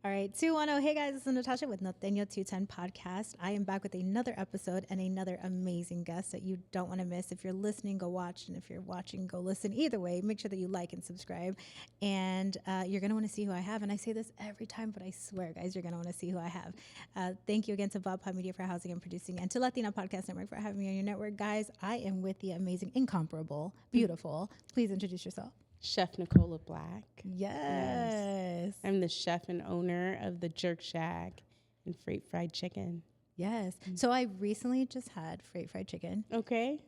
All right, 210. Hey guys, this is Natasha with Norteño 210 Podcast. I am back with another episode and another amazing guest that you don't want to miss. If you're listening, go watch. And if you're watching, go listen. Either way, make sure that you like and subscribe. And you're going to want to see who I have. And I say this every time, but I swear, guys, you're going to want to see who I have. Thank you again to Bob Pod Media for housing and producing, and to Latina Podcast Network for having me on your network. Guys, I am with the amazing, incomparable, beautiful. Please introduce yourself. Chef Nicola Blaque. Yes. I'm the chef and owner of the Jerk Shack and Freight Fried Chicken. Yes. So I recently just had Freight Fried Chicken. Okay.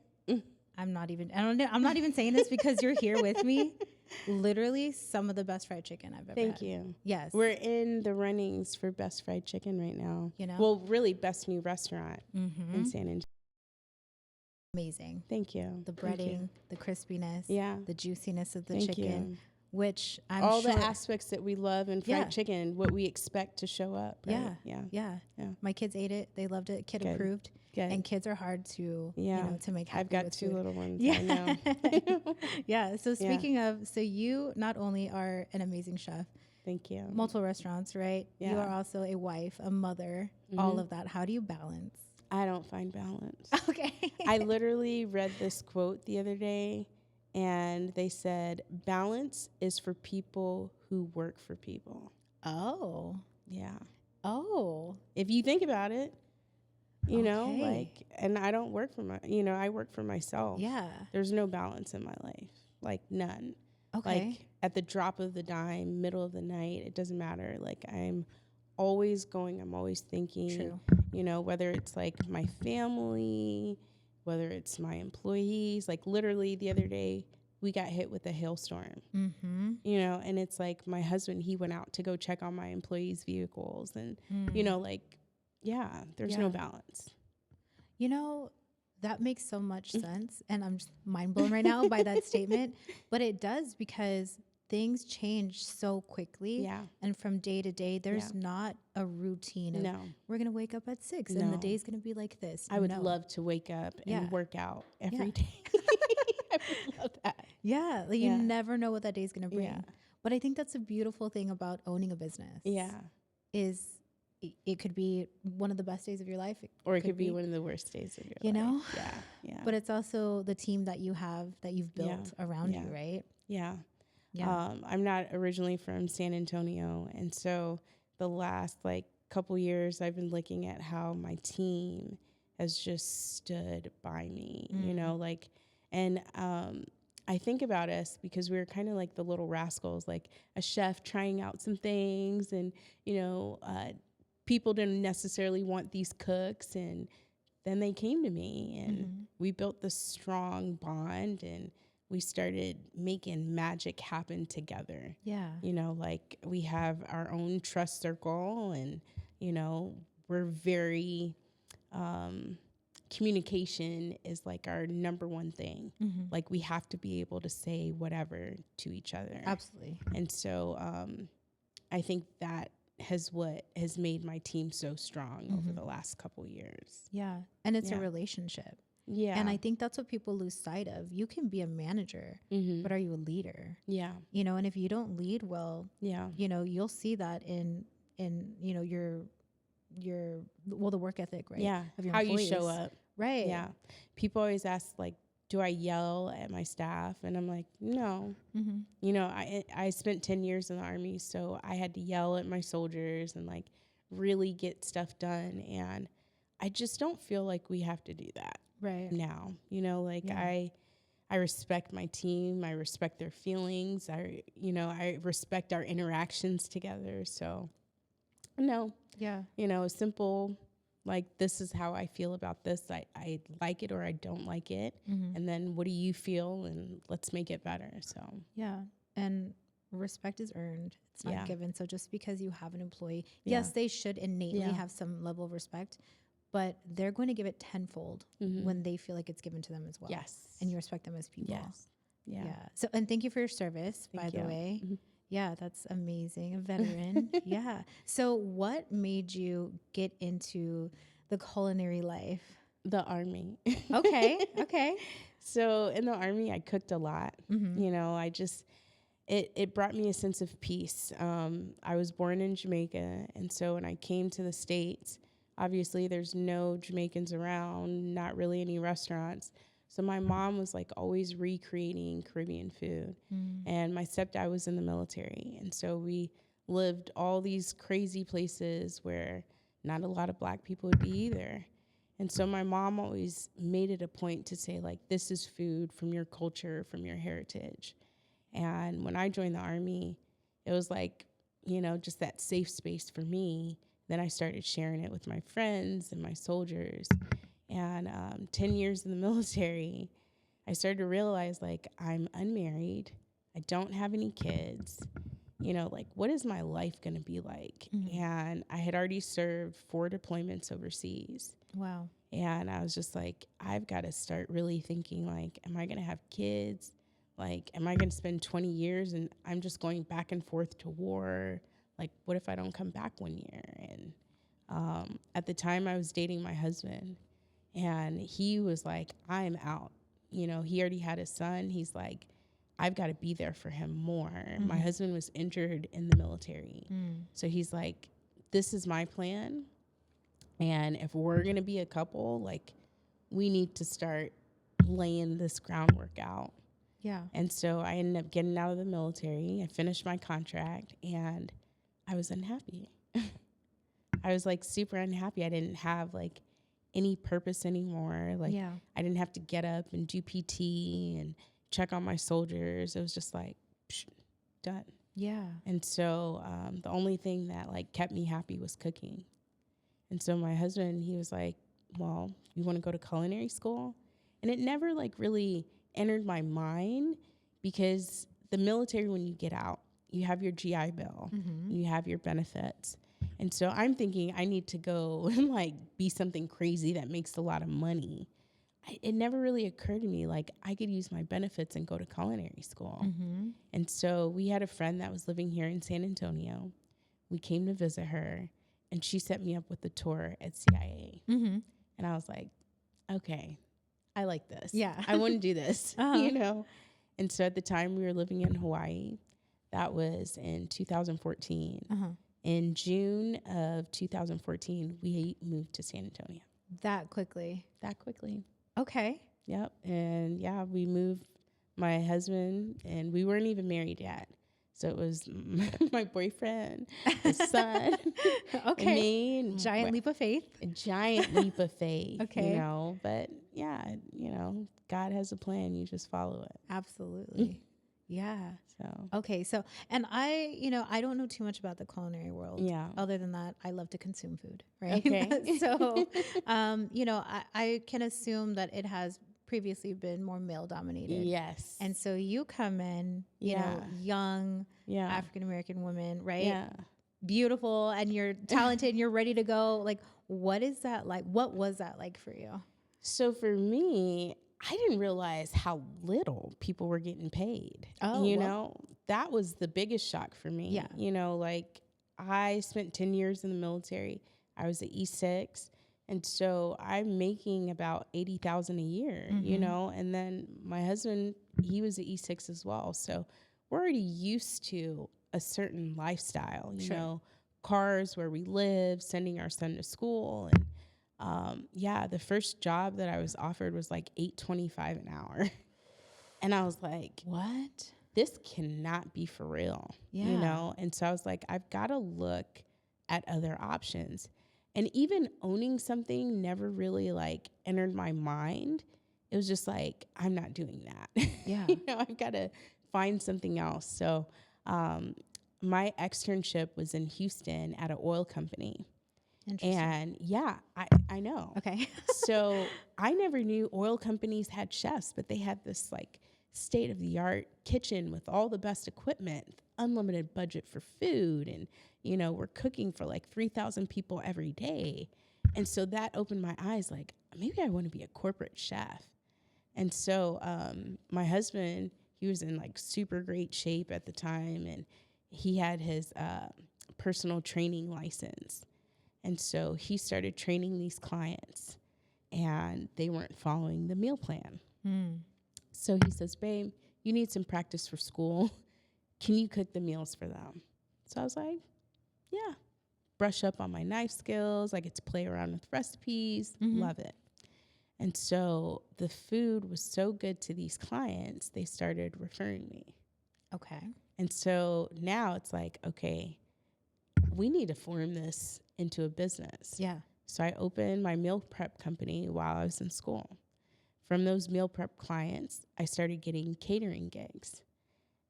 I'm not even saying this because you're here with me. Literally some of the best fried chicken I've ever had. Thank you. Yes. We're in the runnings for best fried chicken right now. You know? Well, really best new restaurant in San Antonio. Amazing. Thank you. The breading, the crispiness, the juiciness of the Thank chicken, you. which I'm all sure the aspects that we love in fried chicken, what we expect to show up. Right? Yeah. My kids ate it. They loved it. Kid Good. approved. Good. And kids are hard to, to make happy. I've got with two food. little ones. Yeah. I know. Yeah. So speaking of, so you not only are an amazing chef, Thank you. multiple restaurants, right? Yeah. You are also a wife, a mother, all of that. How do you balance? I don't find balance. Okay. I literally read this quote the other day, and they said, balance is for people who work for people. Oh. Yeah. Oh. If you think about it, you know, like, and I don't work for I work for myself. Yeah. There's no balance in my life, like none. Okay. Like at the drop of the dime, middle of the night, it doesn't matter. Like I'm always thinking. True. You know, whether it's like my family, whether it's my employees. Like literally the other day, we got hit with a hailstorm. You know, and it's like my husband, he went out to go check on my employees' vehicles, and you know, like, there's no balance. You know, that makes so much sense, and I'm just mind blown right now by that statement. But it does, because things change so quickly. Yeah. And from day to day, there's not a routine of, we're going to wake up at 6 and the day's going to be like this. I would love to wake up and work out every day. I would love that. Yeah. Like you never know what that day's going to bring. Yeah. But I think that's a beautiful thing about owning a business. Yeah. Is it could be one of the best days of your life. Or it could be one of the worst days of your life. You know? Yeah. Yeah. But it's also the team that you have, that you've built around you, right? Yeah. Yeah. I'm not originally from San Antonio. And so the last couple years I've been looking at how my team has just stood by me, you know, and I think about us because we were kind of like the little rascals, like a chef trying out some things, and, you know, people didn't necessarily want these cooks, and then they came to me, and we built this strong bond, and we started making magic happen together. Yeah. You know, like we have our own trust circle, and, you know, we're very, communication is like our number one thing. Like we have to be able to say whatever to each other. Absolutely. And so I think that what has made my team so strong over the last couple years. Yeah. And it's a relationship. Yeah. And I think that's what people lose sight of. You can be a manager, but are you a leader? Yeah. You know, and if you don't lead well, you know, you'll see that in you know, the work ethic, right? Yeah. Of your how employees. you show up. Right. Yeah. People always ask, like, do I yell at my staff? And I'm like, no. You know, I spent 10 years in the Army, so I had to yell at my soldiers and like really get stuff done. And I just don't feel like we have to do that now. You know, like I respect my team. I respect their feelings. I respect our interactions together. So no. Yeah. You know, simple, like, this is how I feel about this. I like it or I don't like it. And then what do you feel? And let's make it better. So, yeah. And respect is earned. It's not given. So just because you have an employee, yes, they should innately have some level of respect, but they're going to give it tenfold when they feel like it's given to them as well. Yes. And you respect them as people. Yes. Yeah. So, and thank you for your service, by the way. Yeah, that's amazing. A veteran. Yeah. So what made you get into the culinary life? The Army. Okay. So in the Army, I cooked a lot. You know, it brought me a sense of peace. I was born in Jamaica, and so when I came to the States, obviously there's no Jamaicans around, not really any restaurants. So my mom was like always recreating Caribbean food. And my stepdad was in the military. And so we lived all these crazy places where not a lot of Black people would be either. And so my mom always made it a point to say, like, this is food from your culture, from your heritage. And when I joined the Army, it was like, you know, just that safe space for me. Then I started sharing it with my friends and my soldiers. And 10 years in the military, I started to realize, like, I'm unmarried. I don't have any kids. You know, like, what is my life going to be like? And I had already served 4 deployments overseas. Wow. And I was just like, I've got to start really thinking, like, am I going to have kids? Like, am I going to spend 20 years and I'm just going back and forth to war? Like, what if I don't come back one year? And at the time, I was dating my husband, and he was like, I'm out. You know, he already had a son. He's like, I've got to be there for him more. My husband was injured in the military. So he's like, this is my plan. And if we're going to be a couple, like, we need to start laying this groundwork out. Yeah. And so I ended up getting out of the military. I finished my contract, and I was unhappy. I was like super unhappy. I didn't have like any purpose anymore. Like, I didn't have to get up and do PT and check on my soldiers. It was just like, psh, done. Yeah. And so the only thing that like kept me happy was cooking. And so my husband, he was like, well, you want to go to culinary school? And it never like really entered my mind, because the military, when you get out, you have your GI Bill, you have your benefits. And so I'm thinking I need to go and like be something crazy that makes a lot of money. It never really occurred to me, like, I could use my benefits and go to culinary school. And so we had a friend that was living here in San Antonio. We came to visit her, and she set me up with a tour at CIA. And I was like, okay, I like this. Yeah. I want to do this, you know? And so at the time we were living in Hawaii. That was in 2014. In June of 2014, we moved to San Antonio. That quickly. Okay. Yep. And yeah, we moved, my husband, and we weren't even married yet. So it was my boyfriend, his son, and me. And giant leap of faith. A giant leap of faith, Okay. you know. But yeah, you know, God has a plan. You just follow it. Absolutely. Yeah. So. Okay. So, and I don't know too much about the culinary world. Yeah. Other than that, I love to consume food. Right. Okay. So, I can assume that it has previously been more male dominated. Yes. And so you come in, you know, young African-American woman, right? Yeah. Beautiful, and you're talented and you're ready to go. Like, what is that like? What was that like for you? So for me, I didn't realize how little people were getting paid. Oh, you know, that was the biggest shock for me. Yeah. You know, like, I spent 10 years in the military. I was at E6. And so I'm making about $80,000 a year, you know, and then my husband, he was at E6 as well. So we're already used to a certain lifestyle, you know, cars where we live, sending our son to school. And the first job that I was offered was like $8.25 an hour. And I was like, what? This cannot be for real, you know? And so I was like, I've got to look at other options. And even owning something never really like entered my mind. It was just like, I'm not doing that. Yeah. You know, I've got to find something else. So my externship was in Houston at an oil company. And I know. Okay. So I never knew oil companies had chefs, but they had this like state-of-the-art kitchen with all the best equipment, unlimited budget for food, and you know, we're cooking for like 3,000 people every day. And so that opened my eyes, like, maybe I want to be a corporate chef. And so my husband, he was in like super great shape at the time, and he had his personal training license. And so he started training these clients, and they weren't following the meal plan. So he says, babe, you need some practice for school. can you cook the meals for them? So I was like, yeah. Brush up on my knife skills. I get to play around with recipes. Love it. And so the food was so good to these clients, they started referring me. Okay. And so now it's like, okay, we need to form this into a business. Yeah. So I opened my meal prep company while I was in school. From those meal prep clients, I started getting catering gigs.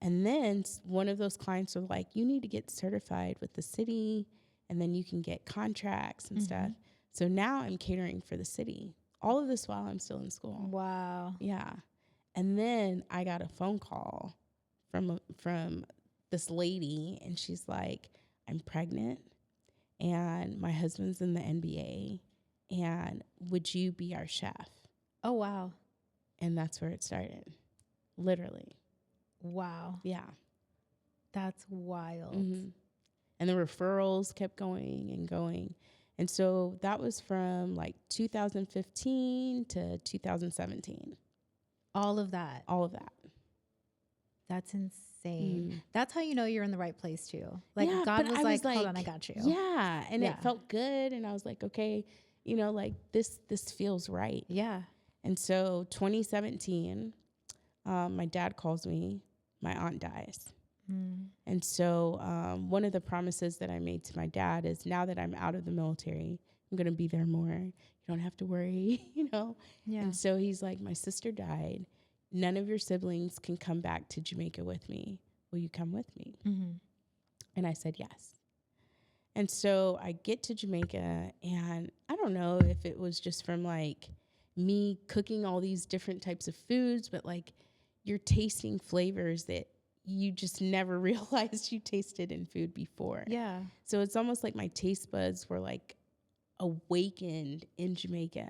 And then one of those clients was like, you need to get certified with the city, and then you can get contracts and stuff. So now I'm catering for the city. All of this while I'm still in school. Wow. Yeah. And then I got a phone call from this lady, and she's like, I'm pregnant, and my husband's in the NBA, and would you be our chef? Oh, wow. And that's where it started. Literally. Wow. Yeah. That's wild. And the referrals kept going and going. And so that was from like 2015 to 2017. All of that. All of that. That's insane. That's how you know you're in the right place too. Like yeah, God was like, hold like, on, I got you. Yeah. And it felt good. And I was like, okay, you know, like this feels right. Yeah. And so 2017, my dad calls me, my aunt dies. And so one of the promises that I made to my dad is, now that I'm out of the military, I'm going to be there more. You don't have to worry, you know? Yeah. And so he's like, my sister died. None of your siblings can come back to Jamaica with me. Will you come with me? And I said, yes. And so I get to Jamaica, and I don't know if it was just from like me cooking all these different types of foods, but like you're tasting flavors that you just never realized you tasted in food before. Yeah. So it's almost like my taste buds were like awakened in Jamaica,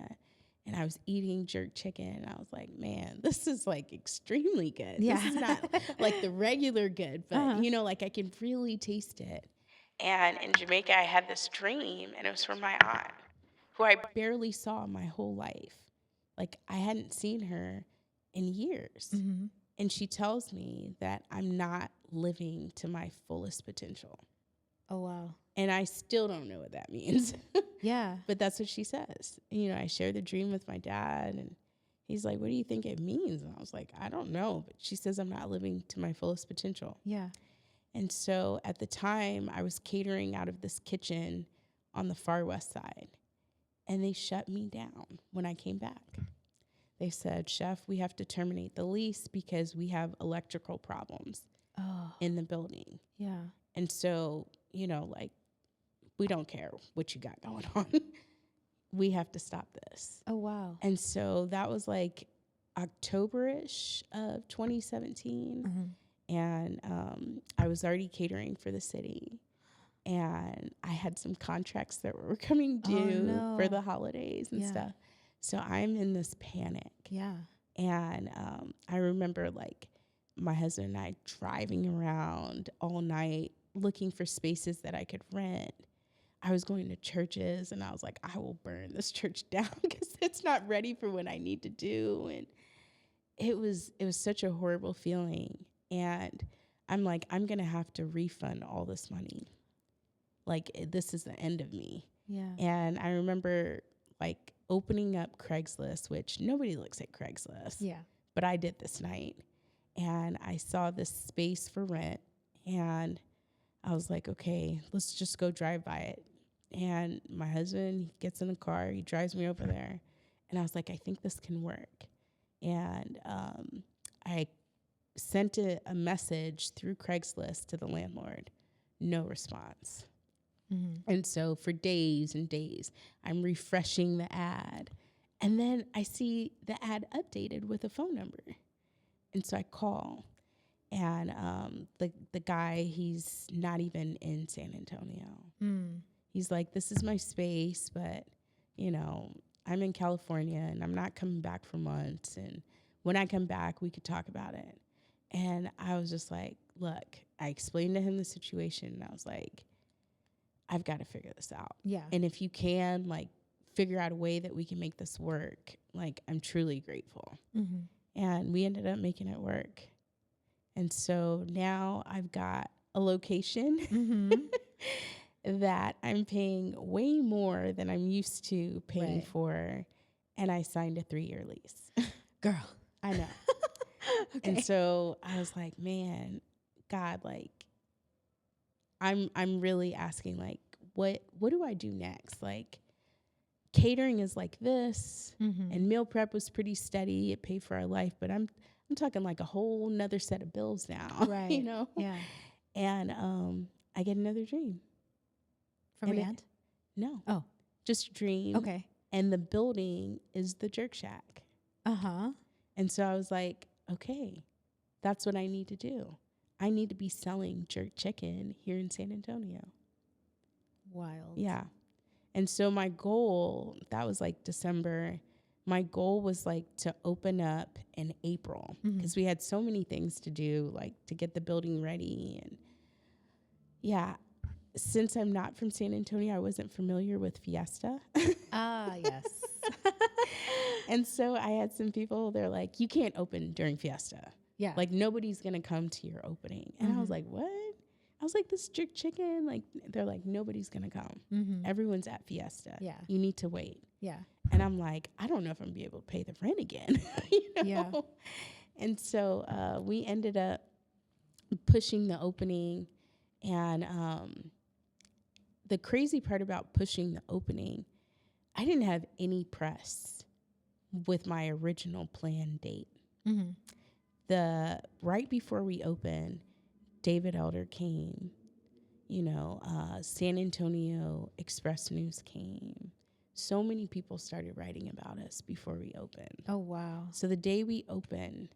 and I was eating jerk chicken, and I was like, man, this is like extremely good. Yeah. This is not like the regular good, but you know, like I can really taste it. And in Jamaica, I had this dream, and it was from my aunt, who I barely saw my whole life. Like I hadn't seen her in years. And she tells me that I'm not living to my fullest potential. Oh, wow. And I still don't know what that means. Yeah. But that's what she says. You know, I shared the dream with my dad, and he's like, what do you think it means? And I was like, I don't know. But she says I'm not living to my fullest potential. Yeah. And so at the time, I was catering out of this kitchen on the far west side. And they shut me down when I came back. They said, Chef, we have to terminate the lease because we have electrical problems in the building. Yeah. And so, you know, like, we don't care what you got going on. We have to stop this. Oh, wow. And so that was like October-ish of 2017. And I was already catering for the city. And I had some contracts that were coming due for the holidays and stuff. So I'm in this panic. Yeah. And I remember like my husband and I driving around all night looking for spaces that I could rent. I was going to churches, and I was like, I will burn this church down because it's not ready for what I need to do. And it was such a horrible feeling. And I'm like, I'm going to have to refund all this money. Like, this is the end of me. Yeah. And I remember like opening up Craigslist, which nobody looks at Craigslist. Yeah. But I did this night, and I saw this space for rent, and I was like, okay, let's just go drive by it. And my husband, he gets in the car, he drives me over there, and I was like, I think this can work. And I sent a message through Craigslist to the landlord, no response. And so for days and days, I'm refreshing the ad. And then I see the ad updated with a phone number. And so I call. And the guy, he's not even in San Antonio. He's like, this is my space, but, you know, I'm in California, and I'm not coming back for months. And when I come back, we could talk about it. And I was just like, look, I explained to him the situation, and I was like, I've got to figure this out. Yeah. And if you can, like, figure out a way that we can make this work, like, I'm truly grateful. And we ended up making it work. And so now I've got a location that I'm paying way more than I'm used to paying for. And I signed a 3-year lease. Girl. I know. Okay. And so I was like, man, God, like, I'm really asking, like, what do I do next? Like, catering is like this, and meal prep was pretty steady. It paid for our life, but I'm talking like a whole nother set of bills now, right? You know? Yeah. And I get another dream from your aunt. No, oh, just a dream. Okay. And the building is the Jerk Shack. And so I was like, okay, that's what I need to do. I need to be selling jerk chicken here in San Antonio. Wild. Yeah. And so my goal, that was like December. My goal was like to open up in April because we had so many things to do, like to get the building ready. And yeah, since I'm not from San Antonio, I wasn't familiar with Fiesta. Yes. And so I had some people, they're like, you can't open during Fiesta. Yeah. Like nobody's going to come to your opening. And I was like, what? I was like, this jerk chicken, like, they're like, nobody's going to come. Everyone's at Fiesta. Yeah. You need to wait. Yeah. And I'm like, I don't know if I'm going to be able to pay the rent again. You know? Yeah. And so we ended up pushing the opening. And the crazy part about pushing the opening, I didn't have any press with my original planned date. Right before we opened, David Elder came, San Antonio Express News came. So many people started writing about us before we opened. Oh, wow. So the day we opened,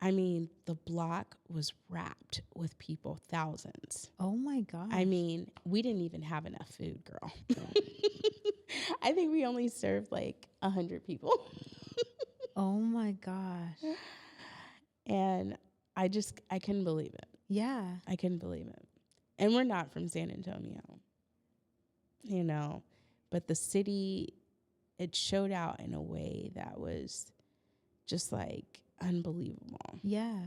I mean, the block was wrapped with people, thousands. Oh, my gosh. I mean, we didn't even have enough food, girl. I think we only served like 100 people. Oh, my gosh. And I couldn't believe it. Yeah. I couldn't believe it. And we're not from San Antonio, but the city, it showed out in a way that was just like unbelievable. Yeah.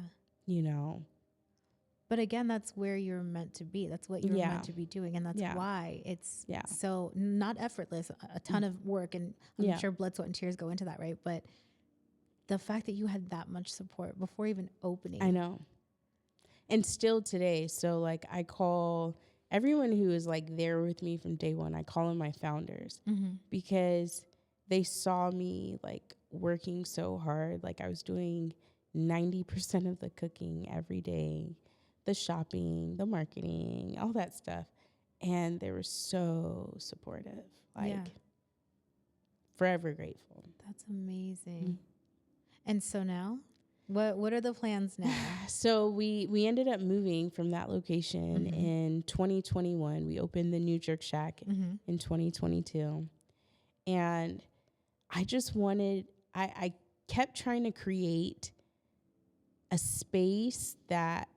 But again, that's where you're meant to be. That's what you're meant to be doing. And that's why it's so not effortless, a ton of work. And I'm sure blood, sweat, and tears go into that, right? But the fact that you had that much support before even opening. I know. And still today. So like I call everyone who is like there with me from day one, I call them my founders because they saw me like working so hard. Like I was doing 90% of the cooking every day, the shopping, the marketing, all that stuff. And they were so supportive, like forever grateful. That's amazing. And so now, what are the plans now? So we ended up moving from that location in 2021. We opened the new Jerk Shack in 2022. And I just wanted, I kept trying to create a space that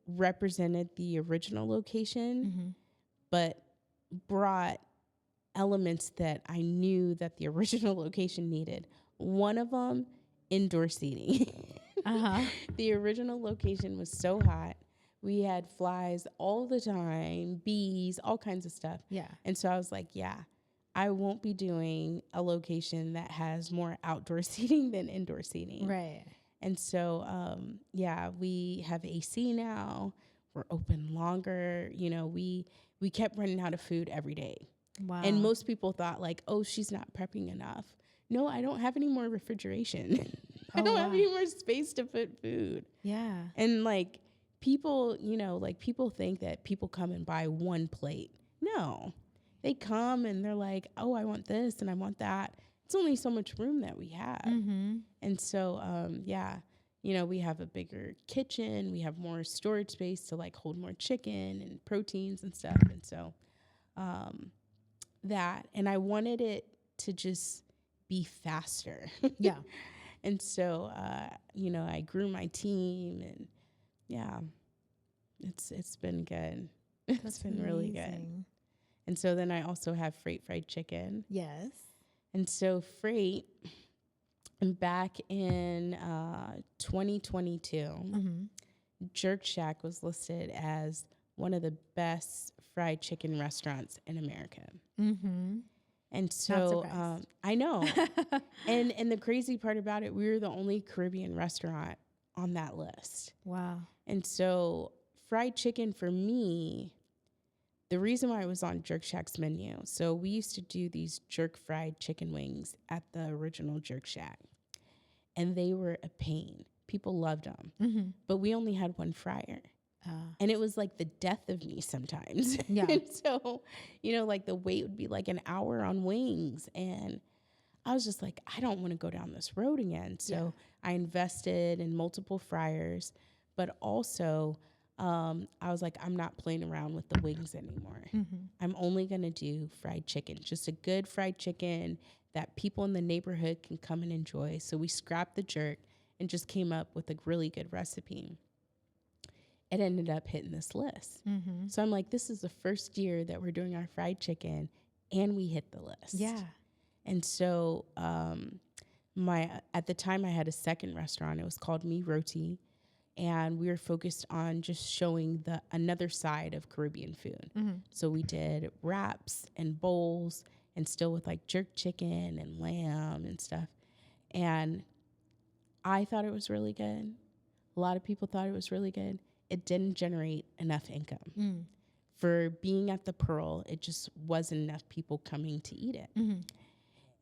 represented the original location, but brought elements that I knew that the original location needed. One of them, indoor seating. The original location was so hot. We had flies all the time, bees, all kinds of stuff. Yeah. And so I was like, I won't be doing a location that has more outdoor seating than indoor seating. Right. And so, we have AC now. We're open longer. We kept running out of food every day. Wow. And most people thought like, oh, she's not prepping enough. No, I don't have any more refrigeration. I don't have any more space to put food. Yeah. And like people, people think that people come and buy one plate. No, they come and they're like, oh, I want this and I want that. It's only so much room that we have. And so, we have a bigger kitchen. We have more storage space to like hold more chicken and proteins and stuff. And so and I wanted it to just be faster. Yeah. And so, I grew my team and it's been good. It's been really good. And so then I also have Freight Fried Chicken. Yes. And so Freight, And back in 2022, Jerk Shack was listed as one of the best fried chicken restaurants in America. And so I know. and the crazy part about it, we were the only Caribbean restaurant on that list. Wow. And so fried chicken for me, the reason why I was on Jerk Shack's menu, so we used to do these jerk fried chicken wings at the original Jerk Shack, and they were a pain. People loved them, but we only had one fryer. And it was like the death of me sometimes. Yeah. And so, you know, like the wait would be like an hour on wings. And I was just like, I don't want to go down this road again. So I invested in multiple fryers, but also I was like, I'm not playing around with the wings anymore. I'm only going to do fried chicken, just a good fried chicken that people in the neighborhood can come and enjoy. So we scrapped the jerk and just came up with a really good recipe. It ended up hitting this list. So I'm like, this is the first year that we're doing our fried chicken and we hit the list. Yeah. And so at the time I had a second restaurant. It was called Me Roti. And we were focused on just showing another side of Caribbean food. So we did wraps and bowls and still with like jerk chicken and lamb and stuff. And I thought it was really good. A lot of people thought it was really good. It didn't generate enough income. For being at the Pearl, it just wasn't enough people coming to eat it.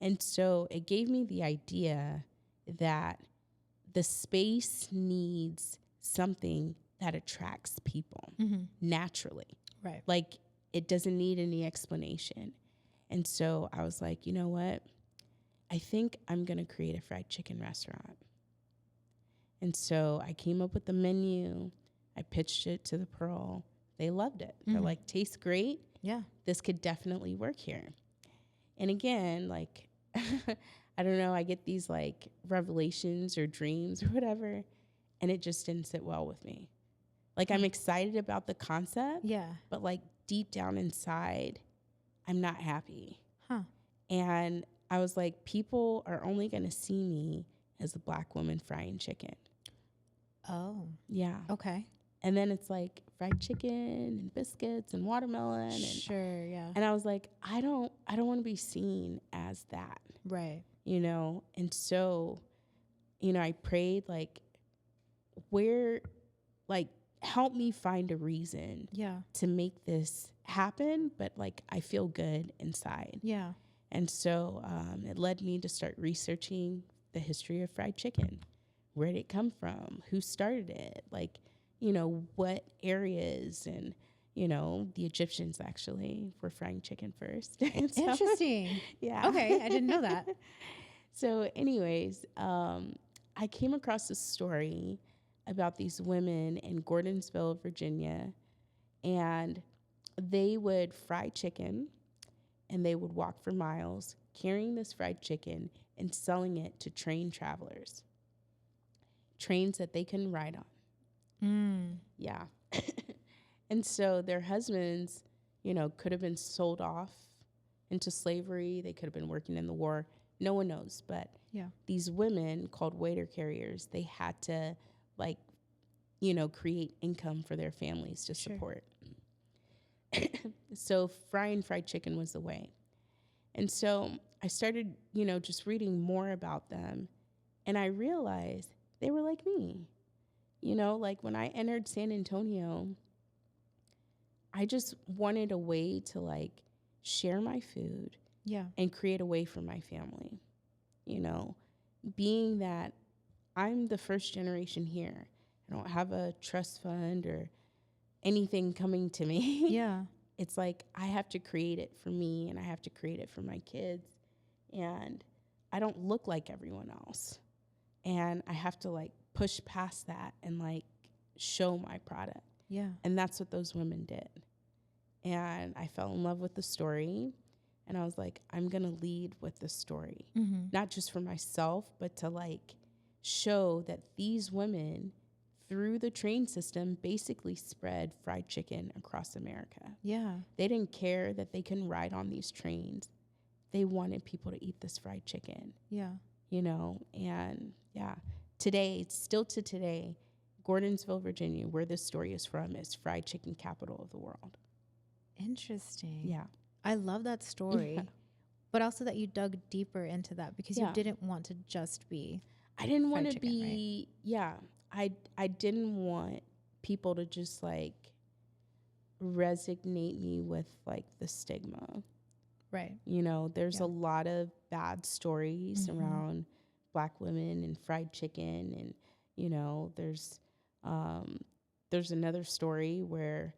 And so it gave me the idea that the space needs something that attracts people naturally. Right. Like it doesn't need any explanation. And so I was like, you know what? I think I'm going to create a fried chicken restaurant. And so I came up with the menu. I pitched it to the Pearl. They loved it. They're like, tastes great. Yeah. This could definitely work here. And again, like, I don't know, I get these like revelations or dreams or whatever, and it just didn't sit well with me. Like, I'm excited about the concept. Yeah. But like deep down inside, I'm not happy. And I was like, people are only going to see me as a Black woman frying chicken. Oh. Yeah. Okay. And then it's like fried chicken and biscuits and watermelon. And, sure, yeah. And I was like, I don't want to be seen as that. Right. You know? And so, you know, I prayed like, help me find a reason to make this happen, but like I feel good inside. Yeah. And so it led me to start researching the history of fried chicken. Where did it come from? Who started it? Like, you know, what areas? And, you know, the Egyptians actually were frying chicken first. So, interesting. Yeah. Okay, I didn't know that. So anyways, I came across this story about these women in Gordonsville, Virginia, and they would fry chicken and they would walk for miles carrying this fried chicken and selling it to train travelers. Trains that they couldn't ride on. Yeah. And so their husbands, you know, could have been sold off into slavery. They could have been working in the war. No one knows. But these women called waiter carriers, they had to like, you know, create income for their families to support. So frying fried chicken was the way. And so I started, you know, just reading more about them. And I realized they were like me. You know, like when I entered San Antonio, I just wanted a way to like share my food and create a way for my family. You know, being that I'm the first generation here, I don't have a trust fund or anything coming to me. Yeah. It's like I have to create it for me and I have to create it for my kids. And I don't look like everyone else. And I have to like push past that and like show my product. Yeah. And that's what those women did. And I fell in love with the story. And I was like, I'm going to lead with the story, not just for myself, but to like show that these women through the train system basically spread fried chicken across America. Yeah. They didn't care that they couldn't ride on these trains. They wanted people to eat this fried chicken. Yeah. you know, and yeah, today, still to today, Gordonsville, Virginia, where this story is from, is fried chicken capital of the world. Interesting. Yeah. I love that story, Yeah. but also that you dug deeper into that because you Yeah. didn't want to just be. I didn't Fried want to chicken, be, yeah, I didn't want people to just like resonate me with like the stigma. Right. You know, there's Yeah. a lot of bad stories Mhm. around Black women and fried chicken, and you know, there's another story where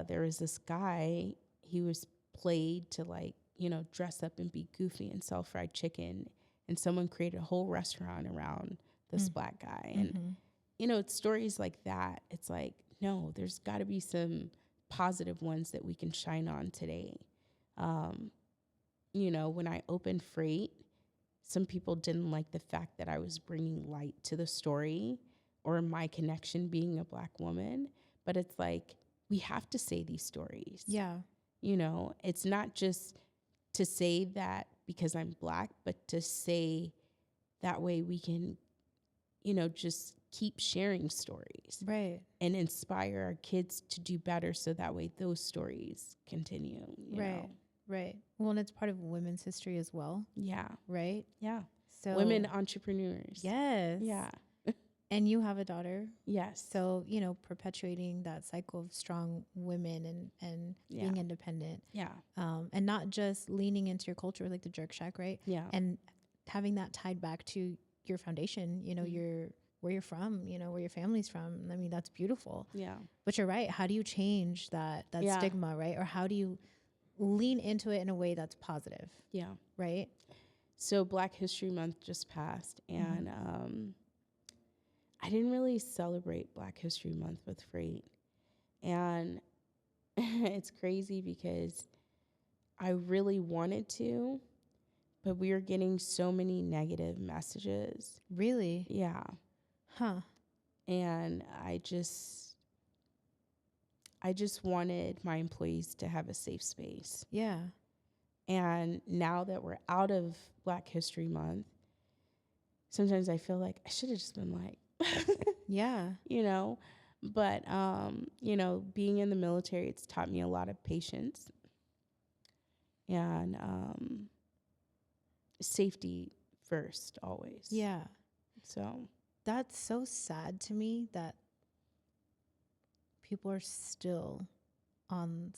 there was this guy. He was played to like, you know, dress up and be goofy and sell fried chicken, and someone created a whole restaurant around this Black guy. And Mhm. you know, it's stories like that. It's like, no, there's got to be some positive ones that we can shine on today. You know, when I opened Freight, some people didn't like the fact that I was bringing light to the story or my connection being a Black woman. But it's like, we have to say these stories. Yeah. You know, it's not just to say that because I'm Black, but to say that way we can, you know, just keep sharing stories. Right. And inspire our kids to do better so that way those stories continue. You Right. know? Right. Well, and it's part of women's history as well. Yeah. Right. Yeah. So Women entrepreneurs. Yes. Yeah. And you have a daughter. Yes. So, you know, perpetuating that cycle of strong women and Yeah. being independent. Yeah. And not just leaning into your culture like the jerk shack, right? Yeah. And having that tied back to your foundation, you know, where you're from, you know, where your family's from. I mean, that's beautiful. Yeah. But you're right. How do you change that Yeah. stigma, right? Or how do you lean into it in a way that's positive, Yeah. right? So Black History Month just passed, and I didn't really celebrate Black History Month with Freight. And it's crazy because I really wanted to, but we were getting so many negative messages. Really? Yeah. Huh. And I just wanted my employees to have a safe space. Yeah. And now that we're out of Black History Month, sometimes I feel like I should have just been like, Yeah. you know, but, you know, being in the military, it's taught me a lot of patience and safety first, always. Yeah. So That's so sad to me that people are still on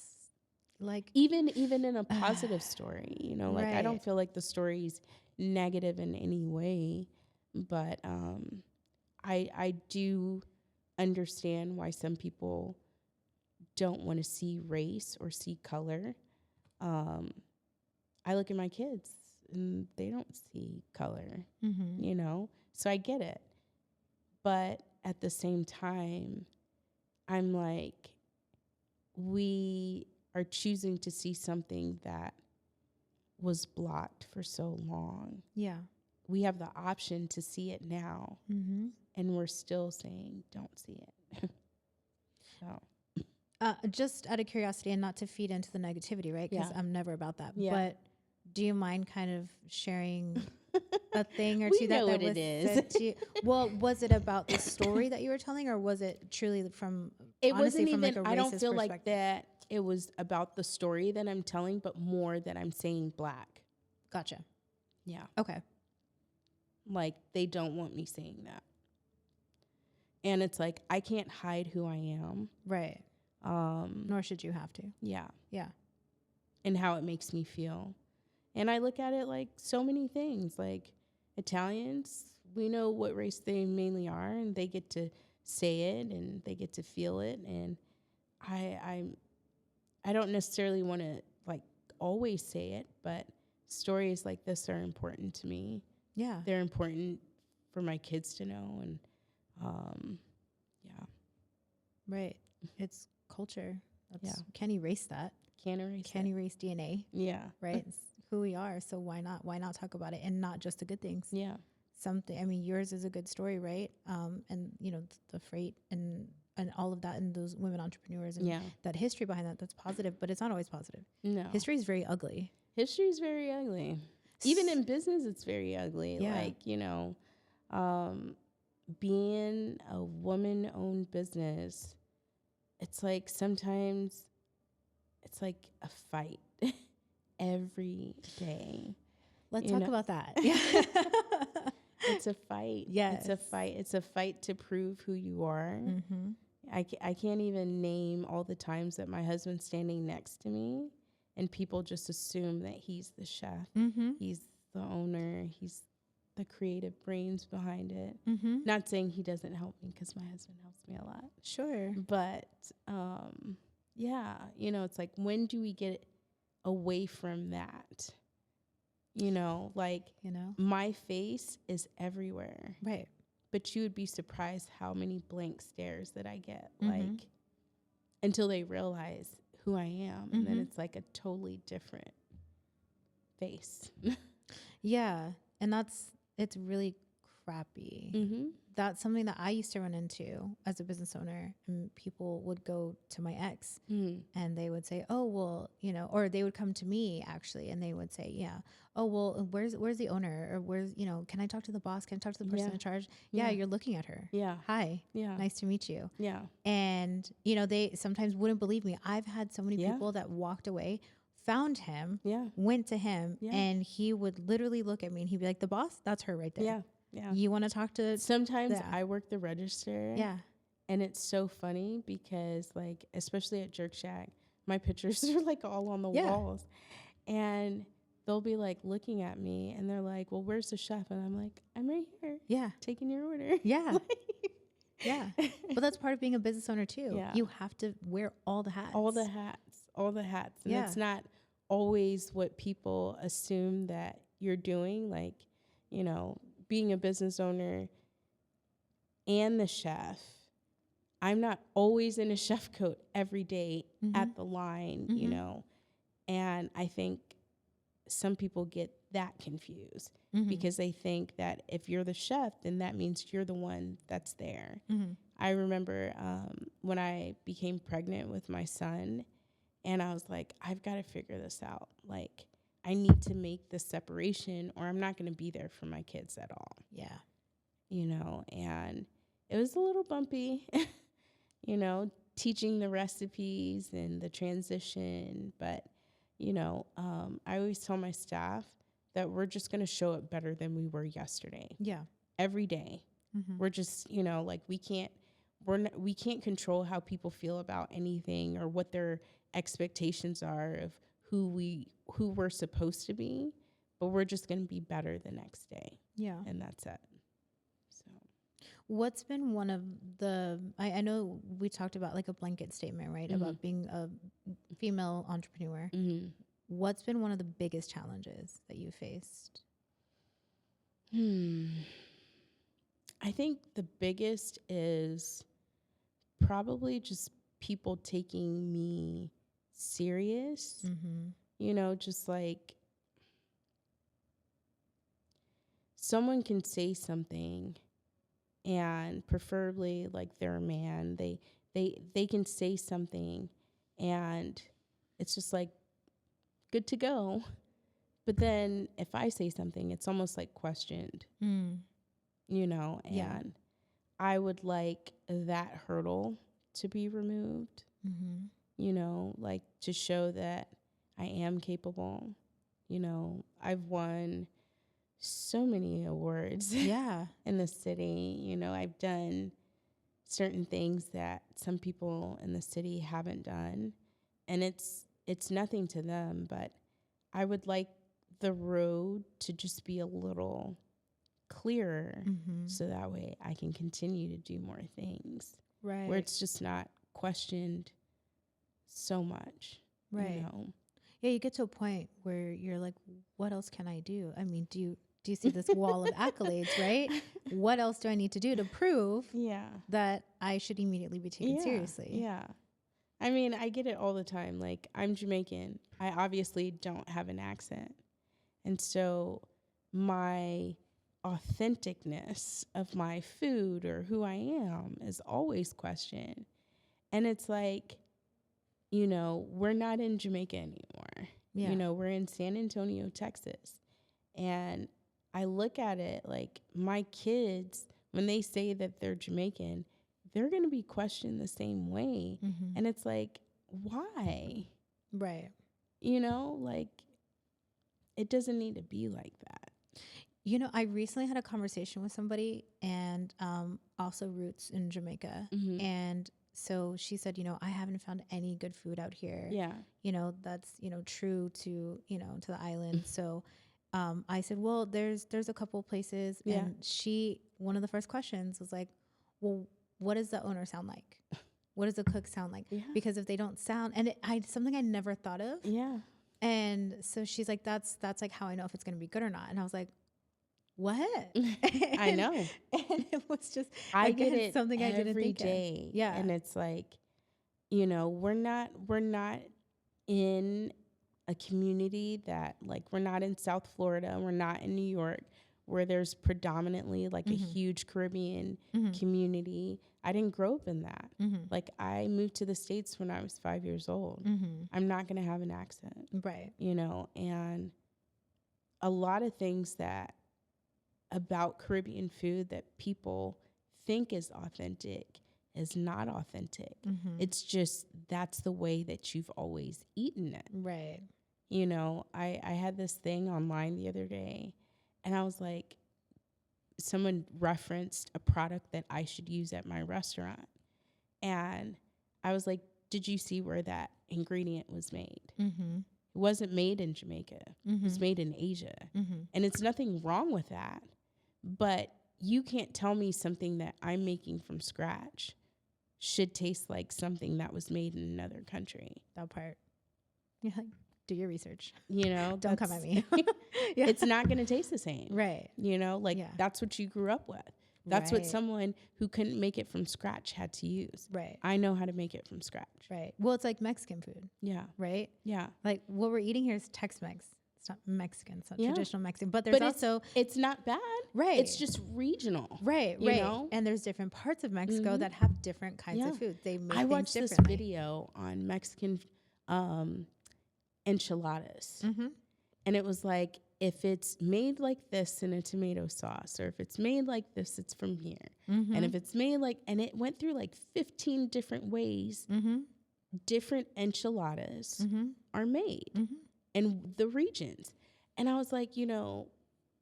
like even in a positive story, you know, like I Right. don't feel like the story's negative in any way, but I do understand why some people don't want to see race or see color. I look at my kids and they don't see color, you know, so I get it. But at the same time, I'm like, we are choosing to see something that was blocked for so long. Yeah. We have the option to see it now, and we're still saying, don't see it. So. Just out of curiosity and not to feed into the negativity, right? Because Yeah. I'm never about that. Yeah. But do you mind kind of sharing a thing or We two know that what was it is. said to you? Well, was it about the story that you were telling, or was it truly from? It honestly, wasn't from even, like a I don't racist feel like perspective? that it was about the story that I'm telling, but more that I'm saying Black. Gotcha. Yeah. Okay. Like, they don't want me saying that. And it's like, I can't hide who I am. Right. Nor should you have to. Yeah. Yeah. And how it makes me feel. And I look at it like so many things. Like, Italians, we know what race they mainly are, and they get to say it and they get to feel it. And I don't necessarily want to like always say it, but stories like this are important to me. Yeah. They're important for my kids to know, and yeah. Right. It's culture. Yeah. Can't erase that. Can't erase Can't it. erase DNA. Yeah. Right. It's who we are. So why not? Why not talk about it and not just the good things? Yeah. Something. I mean, yours is a good story, right? And you know the freight and all of that, and those women entrepreneurs and Yeah. that history behind that. That's positive, but it's not always positive. No. History is very ugly. History is very ugly. Even in business, it's very ugly. Yeah. Like, being a woman-owned business, it's like sometimes it's like a fight every day. Let's talk about that. Yeah. It's a fight. Yes. It's a fight. It's a fight to prove who you are. Mm-hmm. I can't even name all the times that my husband's standing next to me and people just assume that he's the chef. Mm-hmm. He's the owner. He's the creative brains behind it. Mm-hmm. Not saying he doesn't help me, because my husband helps me a lot. Sure. But, yeah, it's like, when do we get away from that? My face is everywhere. Right. But you would be surprised how many blank stares that I get, Mm-hmm. until they realize who I am. And then Mm-hmm. it's like a totally different face. Yeah. And it's really crappy. Mm-hmm. That's something that I used to run into as a business owner, and people would go to my ex and they would say, oh, well, or they would come to me actually, and they would say, yeah, oh, well, where's the owner, or where's, can I talk to the boss? Can I talk to the person in charge? Yeah. You're looking at her. Yeah. Hi. Yeah. Nice to meet you. Yeah. And, they sometimes wouldn't believe me. I've had so many people that walked away, found him, went to him, and he would literally look at me and he'd be like, the boss, that's her right there. Yeah. Yeah. You want to talk to... Sometimes I work the register. Yeah. And it's so funny because, especially at Jerk Shack, my pictures are all on the walls. And they'll be looking at me and they're like, well, where's the chef? And I'm like, I'm right here. Yeah. Taking your order. Yeah. Yeah. But that's part of being a business owner too. Yeah. You have to wear all the hats. All the hats. And it's not always what people assume that you're doing. Being a business owner and the chef, I'm not always in a chef coat every day at the line, and I think some people get that confused because they think that if you're the chef, then that means you're the one that's there. I remember when I became pregnant with my son, and I was like, I've got to figure this out. I need to make the separation or I'm not going to be there for my kids at all. Yeah. And it was a little bumpy, teaching the recipes and the transition. But, I always tell my staff that we're just going to show up better than we were yesterday. Yeah. Every day. We're just, we can't control how people feel about anything or what their expectations are of who we're supposed to be, but we're just going to be better the next day. Yeah. And that's it. So what's been one of the, I know we talked about a blanket statement, right? About being a female entrepreneur. What's been one of the biggest challenges that you faced? I think the biggest is probably just people taking me serious. Just someone can say something, and preferably they're a man, they can say something and it's just good to go. But then if I say something, it's almost questioned, and I would like that hurdle to be removed, to show that I am capable. I've won so many awards in the city. I've done certain things that some people in the city haven't done, and it's nothing to them, but I would like the road to just be a little clearer so that way I can continue to do more things. Right. Where it's just not questioned so much. Right. Yeah, you get to a point where you're like, what else can I do? I mean, do you see this wall of accolades, right? What else do I need to do to prove that I should immediately be taken seriously? Yeah. I mean, I get it all the time. I'm Jamaican. I obviously don't have an accent. And so my authenticness of my food or who I am is always questioned. And it's we're not in Jamaica anymore. We're in San Antonio, Texas. And I look at it like my kids, when they say that they're Jamaican, they're going to be questioned the same way. Mm-hmm. And it's like, why? Right. You know, like it doesn't need to be like that. You know, I recently had a conversation with somebody and also roots in Jamaica. Mm-hmm. And so she said, you know, I haven't found any good food out here. Yeah. You know, that's, you know, true to, you know, to the island. So I said, well, there's a couple places. Yeah. And one of the first questions was like, well, what does the owner sound like? What does the cook sound like? Yeah. Because if they don't sound, and something I never thought of. Yeah. And so she's like, that's like how I know if it's going to be good or not. And I was like, what? I know. And it was just, I again, get it something I didn't think day. of. Yeah. And it's like, you know, we're not in a community that, like, we're not in South Florida, we're not in New York, where there's predominantly like a huge Caribbean community. I didn't grow up in that. Like, I moved to the States when I was 5 years old. I'm not going to have an accent. Right. You know, and a lot of things that about Caribbean food that people think is authentic is not authentic. It's just, that's the way that you've always eaten it. Right. You know, I had this thing online the other day, and I was like, someone referenced a product that I should use at my restaurant. And I was like, did you see where that ingredient was made? It wasn't made in Jamaica. It was made in Asia. And it's nothing wrong with that. But you can't tell me something that I'm making from scratch should taste like something that was made in another country. That part. Yeah. Do your research. You know, Don't come at me. Yeah. It's not going to taste the same. Right. You know, like that's what you grew up with. That's what Right. someone who couldn't make it from scratch had to use. Right. I know how to make it from scratch. Right. Well, it's like Mexican food. Yeah. Right. Yeah. Like what we're eating here is Tex-Mex. It's not Mexican. It's not Yeah. traditional Mexican. But there's also it's not bad. right. It's just regional. Right. You Right. know? And there's different parts of Mexico that have different kinds of food. They make I things watched this differently. video on Mexican enchiladas. Mm-hmm. And it was like, if it's made like this in a tomato sauce, or if it's made like this, it's from here. And if it's made like, and it went through like 15 different ways, different enchiladas are made in the regions. And I was like, you know,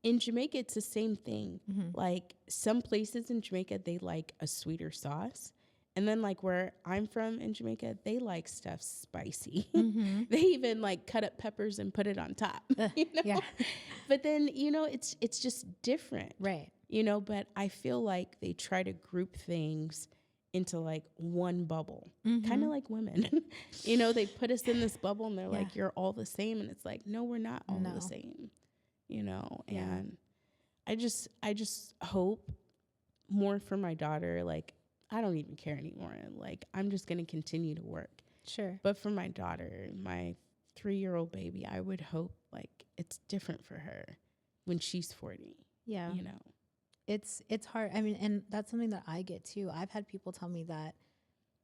in Jamaica, it's the same thing. Like some places in Jamaica, they like a sweeter sauce. And then like where I'm from in Jamaica, they like stuff spicy. They even like cut up peppers and put it on top. You know? Yeah. But then, you know, it's just different. Right. You know, but I feel like they try to group things into like one bubble, kind of like women. You know, they put us in this bubble and they're like, you're all the same. And it's like, no, we're not all the same, you know? And I just hope more for my daughter. Like, I don't even care anymore. Like, I'm just going to continue to work. Sure. But for my daughter, my 3-year-old baby, I would hope like it's different for her when she's 40. Yeah. You know, it's hard. I mean, and that's something that I get too. I've had people tell me that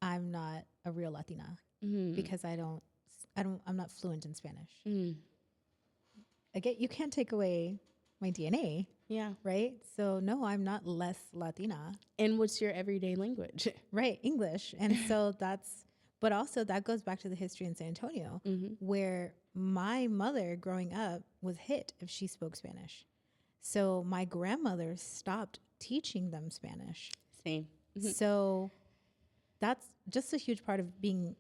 I'm not a real Latina because I'm not fluent in Spanish. Again, you can't take away my DNA. Yeah. Right. So no, I'm not less Latina. And what's your everyday language? Right. English. And so but also that goes back to the history in San Antonio where my mother growing up was hit if she spoke Spanish. So my grandmother stopped teaching them Spanish. Same. So that's just a huge part of being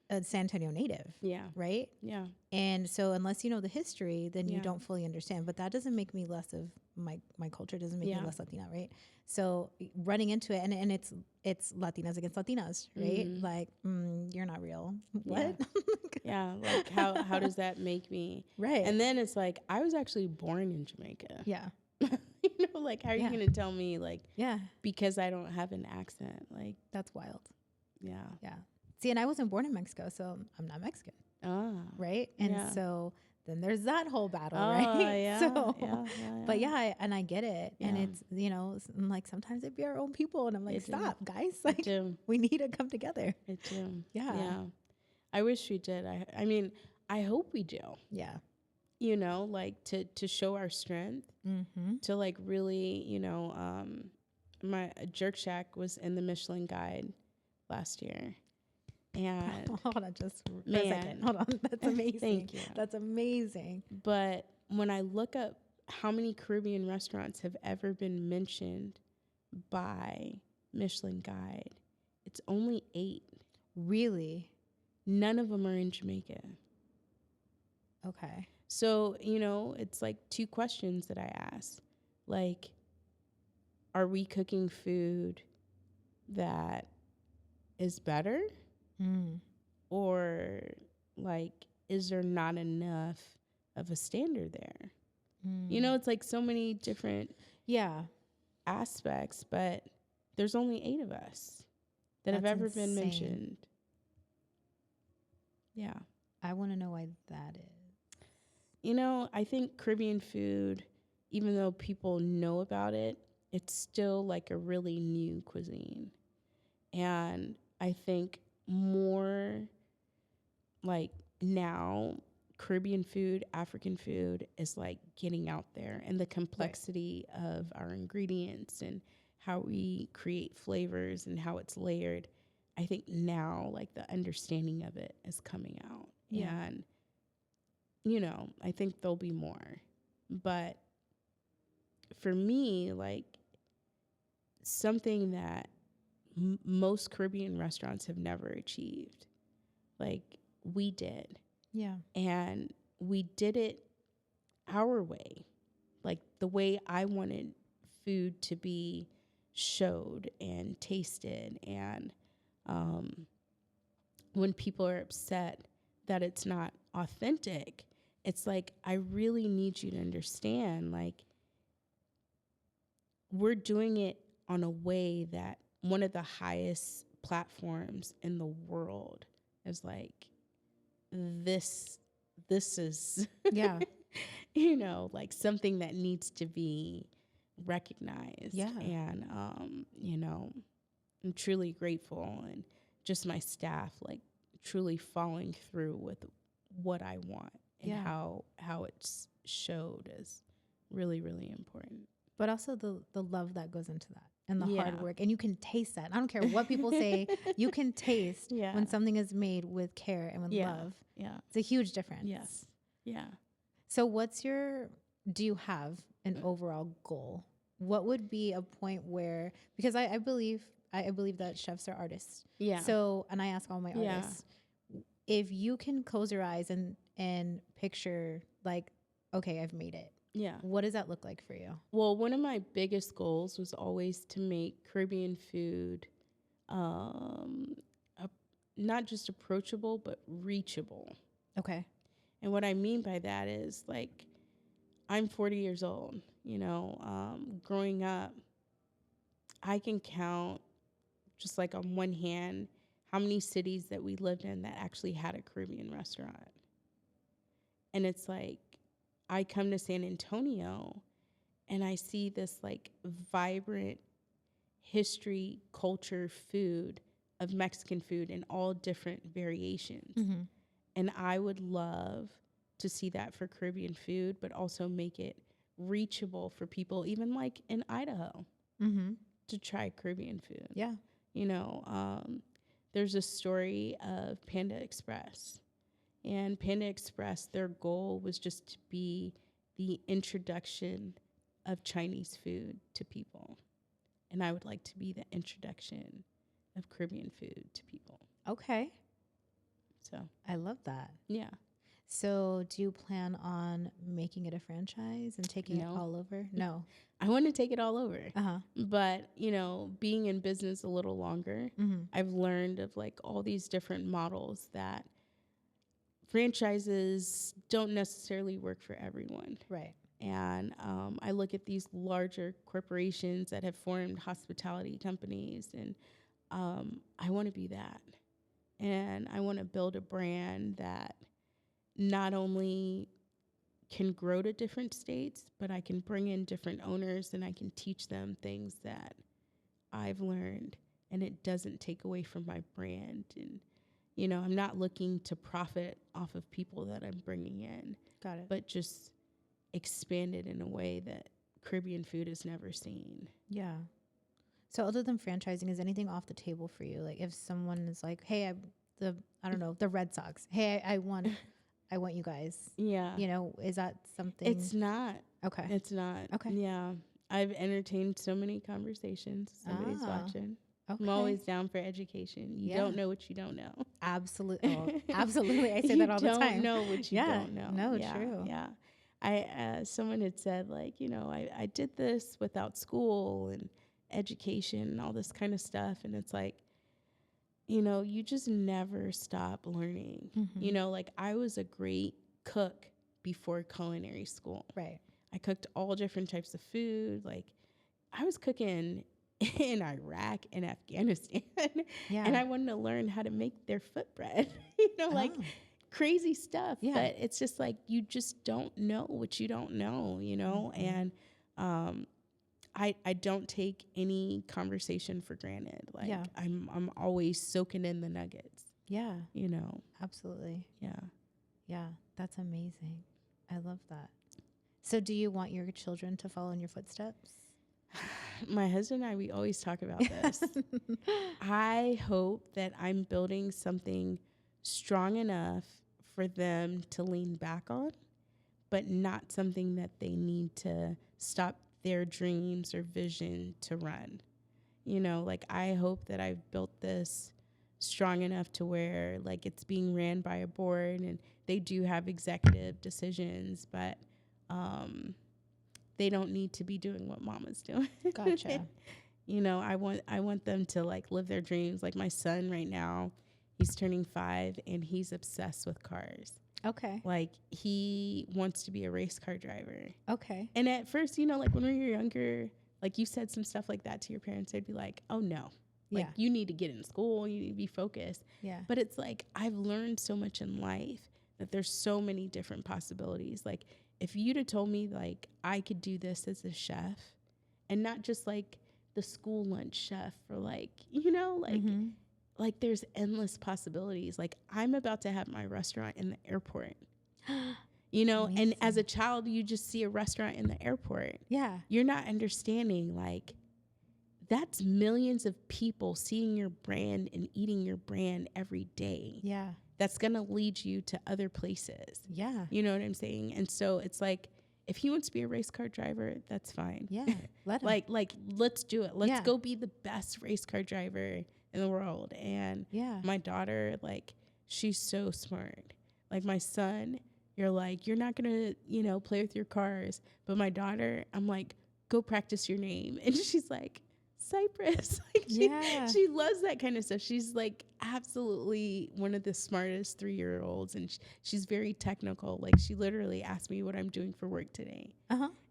a San Antonio native. Yeah. Right. Yeah. And so unless you know the history, then you don't fully understand. But that doesn't make me less of my culture, doesn't make me less Latina, right? So running into it, and it's Latinas against Latinas, right? Like, you're not real. What? Yeah. Like how does that make me? Right. And then it's like, I was actually born in Jamaica. Yeah. You know, like, how are you going to tell me, like, because I don't have an accent? Like, that's wild. Yeah. Yeah. See, and I wasn't born in Mexico, so I'm not Mexican. Right. And so then there's that whole battle, right? Yeah. So, but I get it. Yeah. And it's, you know, like sometimes it'd be our own people. And I'm like, stop, guys. Like, do. we need to come together. It do. Yeah. Yeah. I wish we did. I mean, I hope we do. Yeah. you know, like to show our strength, to like really, you know, my Jerk Shack was in the Michelin Guide last year. And hold on just for a second. Hold on. That's amazing. Thank you. That's amazing. But when I look up how many Caribbean restaurants have ever been mentioned by Michelin Guide, it's only 8. Really? None of them are in Jamaica. Okay. So, you know, it's like 2 questions that I ask. Like, are we cooking food that is better? Or, like, is there not enough of a standard there? You know, it's like so many different aspects, but there's only 8 of us that have ever been mentioned. Yeah. I want to know why that is. You know, I think Caribbean food, even though people know about it, it's still like a really new cuisine. And I think more like now, Caribbean food, African food is like getting out there, and the complexity of our ingredients and how we create flavors and how it's layered. I think now like the understanding of it is coming out. Yeah. And, you know, I think there'll be more. But for me, like something that most Caribbean restaurants have never achieved, like we did. Yeah. And we did it our way, like the way I wanted food to be showed and tasted. And when people are upset that it's not authentic, it's like, I really need you to understand, like, we're doing it on a way that one of the highest platforms in the world is like, this is, you know, like something that needs to be recognized. Yeah. And, you know, I'm truly grateful, and just my staff, like truly following through with what I want and how it's showed is really, really important. But also the love that goes into that and the hard work. And you can taste that. I don't care what people say. You can taste when something is made with care and with love. Yeah. It's a huge difference. Yes. Yeah. So do you have an overall goal? What would be a point where, because I believe that chefs are artists. Yeah. So, and I ask all my artists, if you can close your eyes and picture like, okay, I've made it. Yeah. What does that look like for you? Well, one of my biggest goals was always to make Caribbean food not just approachable, but reachable. Okay. And what I mean by that is, like, I'm 40 years old, you know, growing up, I can count just like on one hand how many cities that we lived in that actually had a Caribbean restaurant. And it's like, I come to San Antonio and I see this like vibrant history, culture, food of Mexican food in all different variations. Mm-hmm. And I would love to see that for Caribbean food, but also make it reachable for people, even like in Idaho, to try Caribbean food. Yeah. You know, there's a story of Panda Express. And Panda Express, their goal was just to be the introduction of Chinese food to people. And I would like to be the introduction of Caribbean food to people. Okay. So I love that. Yeah. So do you plan on making it a franchise and taking it all over? No. I want to take it all over. Uh-huh. But, you know, being in business a little longer, I've learned of like all these different models that franchises don't necessarily work for everyone. Right. And I look at these larger corporations that have formed hospitality companies, and I want to be that. And I want to build a brand that not only can grow to different states, but I can bring in different owners and I can teach them things that I've learned, and it doesn't take away from my brand. And, You know, I'm not looking to profit off of people that I'm bringing in, Got it. but just expand it in a way that Caribbean food has never seen. Yeah. So other than franchising, is anything off the table for you? Like if someone is like, hey, I don't know, the Red Sox. Hey, I want you guys. Yeah. You know, is that something? It's not. Okay. It's not. Okay. Yeah. I've entertained so many conversations. Somebody's watching. Okay. I'm always down for education. You don't know what you don't know. Absolutely. Oh, absolutely. I say that all the time. You don't know what you don't know. No, yeah, true. Yeah. Someone had said, like, you know, I did this without school and education and all this kind of stuff. And it's like, you know, you just never stop learning. Mm-hmm. You know, like I was a great cook before culinary school. Right. I cooked all different types of food. Like I was cooking in Iraq and Afghanistan. Yeah. And I wanted to learn how to make their foot bread, you know, like crazy stuff. Yeah. But it's just like, you just don't know what you don't know, you know? Mm-hmm. And I don't take any conversation for granted. Like I'm always soaking in the nuggets. Yeah. You know? Absolutely. Yeah. Yeah. That's amazing. I love that. So do you want your children to follow in your footsteps? My husband and I, we always talk about this. I hope that I'm building something strong enough for them to lean back on, but not something that they need to stop their dreams or vision to run. You know, like I hope that I've built this strong enough to where like it's being ran by a board and they do have executive decisions, but they don't need to be doing what mama's doing. Gotcha. You know, I want them to like live their dreams. Like my son right now, he's turning 5 and he's obsessed with cars. Okay. Like he wants to be a race car driver. Okay. And at first, you know, like when we were younger, like you said some stuff like that to your parents, they'd be like, oh no, like you need to get in school, you need to be focused. Yeah. But it's like, I've learned so much in life that there's so many different possibilities. Like if you'd have told me like I could do this as a chef and not just like the school lunch chef or like, you know, like, like there's endless possibilities. Like I'm about to have my restaurant in the airport, you know, Amazing. and as a child, you just see a restaurant in the airport. Yeah. You're not understanding like that's millions of people seeing your brand and eating your brand every day. Yeah. That's going to lead you to other places. Yeah. You know what I'm saying? And so it's like, if he wants to be a race car driver, that's fine. Yeah. Let him. like, let's do it. Let's go be the best race car driver in the world. And my daughter, like, she's so smart. Like my son, you're like, you're not going to, you know, play with your cars. But my daughter, I'm like, go practice your name. And she's like, Cypress. Like she loves that kind of stuff. She's like absolutely one of the smartest 3-year-olds, and she's very technical. Like she literally asked me what I'm doing for work today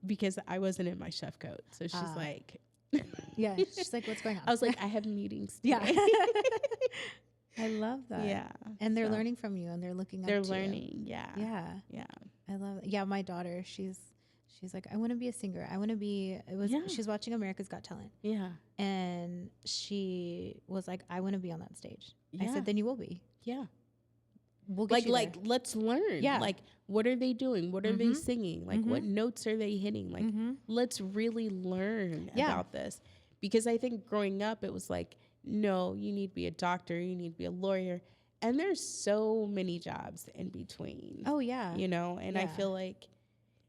because I wasn't in my chef coat. So she's like, she's like, what's going on? I was like, I have meetings today. I love that. Yeah. And they're learning from you and they're looking up to you. They're learning. Yeah. I love it. Yeah, my daughter, she's like, I want to be a singer. I want to be, she's watching America's Got Talent. Yeah. And she was like, I want to be on that stage. I said, then you will be. Yeah. We'll get like, let's learn. Yeah. Like, what are they doing? What are they singing? Like, what notes are they hitting? Like, let's really learn about this. Because I think growing up, it was like, no, you need to be a doctor. You need to be a lawyer. And there's so many jobs in between. Oh, yeah. You know, and I feel like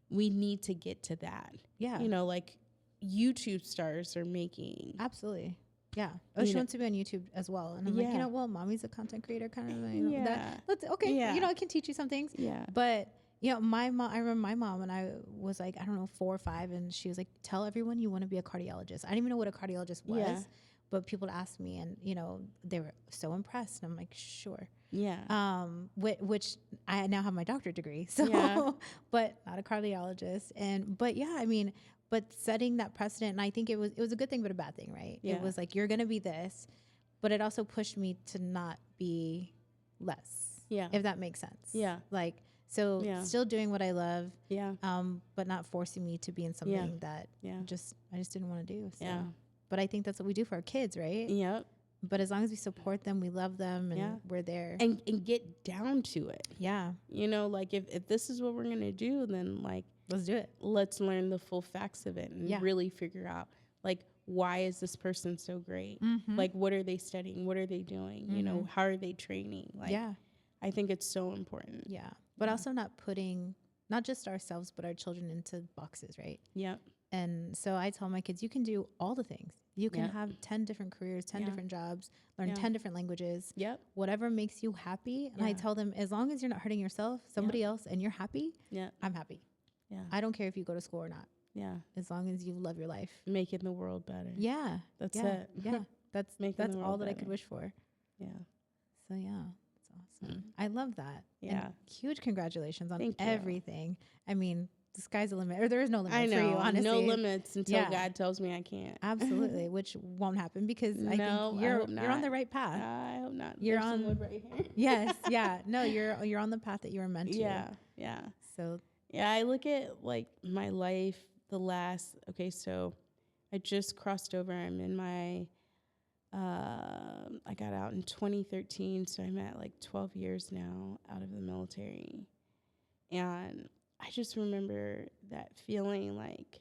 we need to get to that. Yeah. You know, like YouTube stars are making. Absolutely. Yeah. Oh, she wants to be on YouTube as well. And I'm like, you know, well, mommy's a content creator kind of, you know, you know, I can teach you some things. Yeah. But, you know, I remember my mom when I was like, I don't know, 4 or 5. And she was like, tell everyone you want to be a cardiologist. I didn't even know what a cardiologist was. Yeah. But people asked me and, you know, they were so impressed. And I'm like, sure. Yeah. Which I now have my doctorate degree. So, but not a cardiologist. But yeah, I mean, but setting that precedent, and I think it was a good thing, but a bad thing, right? Yeah. It was like, you're going to be this, but it also pushed me to not be less. Yeah. If that makes sense. Yeah. Like, so still doing what I love. Yeah. But not forcing me to be in something that I just didn't want to do. So. Yeah. But I think that's what we do for our kids, right? Yep. But as long as we support them, we love them, and we're there. And get down to it. Yeah. You know, like if this is what we're going to do, then like, let's do it. Let's learn the full facts of it and really figure out like, why is this person so great? Like, what are they studying? What are they doing? You know, how are they training? Like, I think it's so important. Yeah. But also not putting, not just ourselves, but our children into boxes, right? Yep. And so I tell my kids, you can do all the things. You can have 10 different careers, 10 different jobs, learn 10 different languages. Yep. Whatever makes you happy. And I tell them, as long as you're not hurting yourself, somebody else, and you're happy, I'm happy. Yeah. I don't care if you go to school or not. Yeah. As long as you love your life. Making the world better. Yeah. That's it. Yeah. That's all that I could wish for. Yeah. So yeah. That's awesome. I love that. Yeah. And huge congratulations on everything. I mean, the sky's the limit, or there is no limit for you, honestly. No limits until God tells me I can't. Absolutely, which won't happen because I think you're on the right path. I hope not. You're There's some wood right here. Yes, yeah. No, you're on the path that you were meant to. Yeah, yeah. So yeah, I look at like my life so I just crossed over. I'm in my I got out in 2013, so I'm at like 12 years now out of the military. And I just remember that feeling like,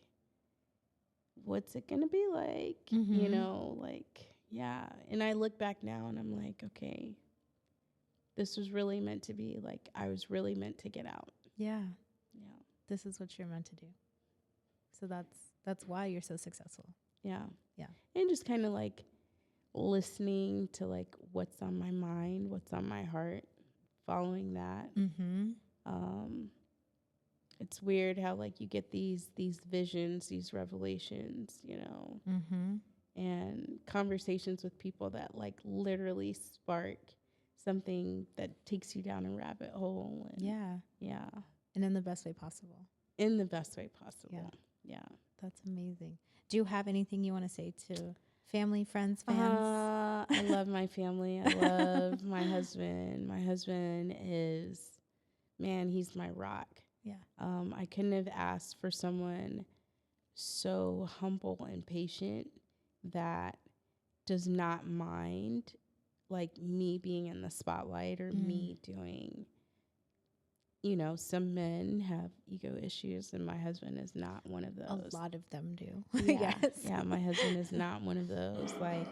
what's it going to be like? You know, like, yeah. And I look back now and I'm like, okay, this was really meant to be. Like, I was really meant to get out. Yeah. Yeah. This is what you're meant to do. So that's why you're so successful. Yeah. Yeah. And just kind of like listening to like what's on my mind, what's on my heart, following that. It's weird how like you get these visions, these revelations, you know, and conversations with people that like literally spark something that takes you down a rabbit hole. And yeah. And in the best way possible. In the best way possible. Yeah. That's amazing. Do you have anything you want to say to family, friends, fans? I love my family. I love my husband. My husband is, man, he's my rock. Yeah. I couldn't have asked for someone so humble and patient that does not mind like me being in the spotlight or me doing, you know, some men have ego issues and my husband is not one of those. A lot of them do. Yeah. Yeah. My husband is not one of those. Like,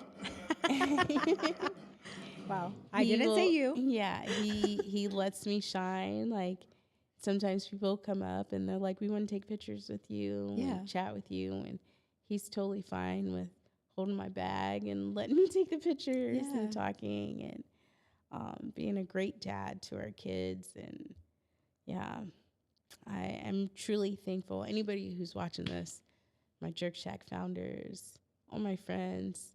wow. I didn't say you. Yeah. He lets me shine. Like, sometimes people come up and they're like, we want to take pictures with you and chat with you. And he's totally fine with holding my bag and letting me take the pictures and talking and being a great dad to our kids. And yeah, I am truly thankful. Anybody who's watching this, my Jerk Shack founders, all my friends.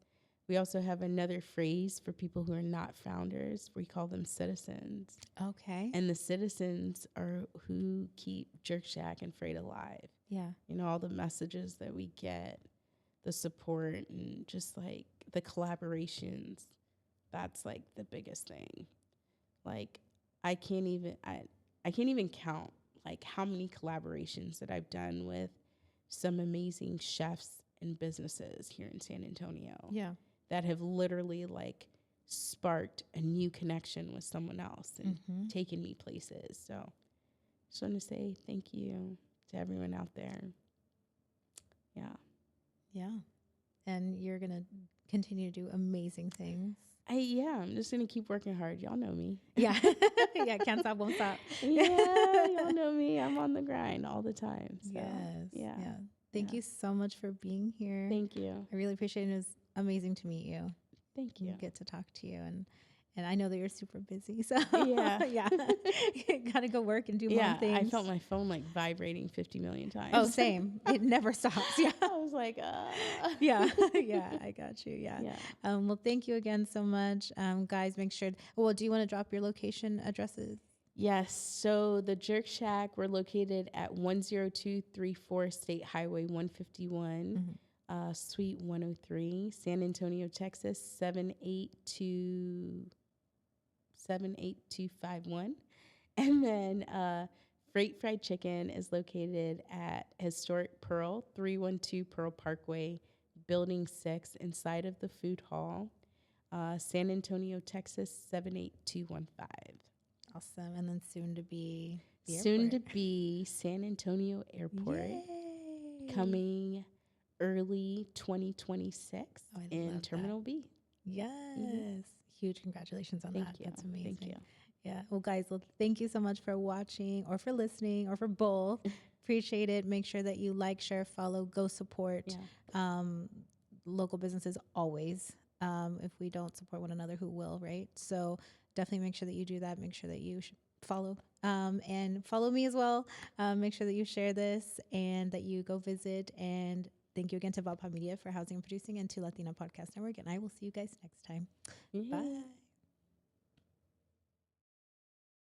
We also have another phrase for people who are not founders. We call them citizens. Okay. And the citizens are who keep Jerk Shack and Freight alive. Yeah. You know, all the messages that we get, the support, and just like the collaborations. That's like the biggest thing. Like I can't even count like how many collaborations that I've done with some amazing chefs and businesses here in San Antonio. Yeah. That have literally like sparked a new connection with someone else and taken me places. So just want to say thank you to everyone out there. Yeah. Yeah. And you're going to continue to do amazing things. I'm just going to keep working hard. Y'all know me. Yeah. Yeah. Can't stop, won't stop. Yeah. Y'all know me. I'm on the grind all the time. So, yes. Yeah. Thank you so much for being here. Thank you. I really appreciate it. It was amazing to meet you. Thank you. Get to talk to you. And I know that you're super busy. So yeah. You got to go work and do more things. I felt my phone like vibrating 50 million times. Oh, same. It never stops. Yeah. I was like, Yeah. Yeah. I got you. Yeah. Well, thank you again so much. Guys, make sure. Do you want to drop your location addresses? Yes. So the Jerk Shack, we're located at 10234 State Highway 151, Suite 103, San Antonio, Texas, 78251. And then Freight Fried Chicken is located at Historic Pearl, 312 Pearl Parkway, Building 6, inside of the food hall. San Antonio, Texas, 78215. Awesome. And then soon to be the Soon to airport. be San Antonio Airport, Yay. coming early 2026 Oh, I in love Terminal that. B. Yes. Huge congratulations on Thank that. you. That's amazing. Thank you. Yeah. Well, guys, thank you so much for watching or for listening or for both. Appreciate it. Make sure that you like, share, follow, go support local businesses always. If we don't support one another, who will, right? So definitely make sure that you do that. Make sure that you follow and follow me as well. Make sure that you share this and that you go visit. And thank you again to Valpa Media for housing and producing and to Latina Podcast Network. And I will see you guys next time. Yeah. Bye.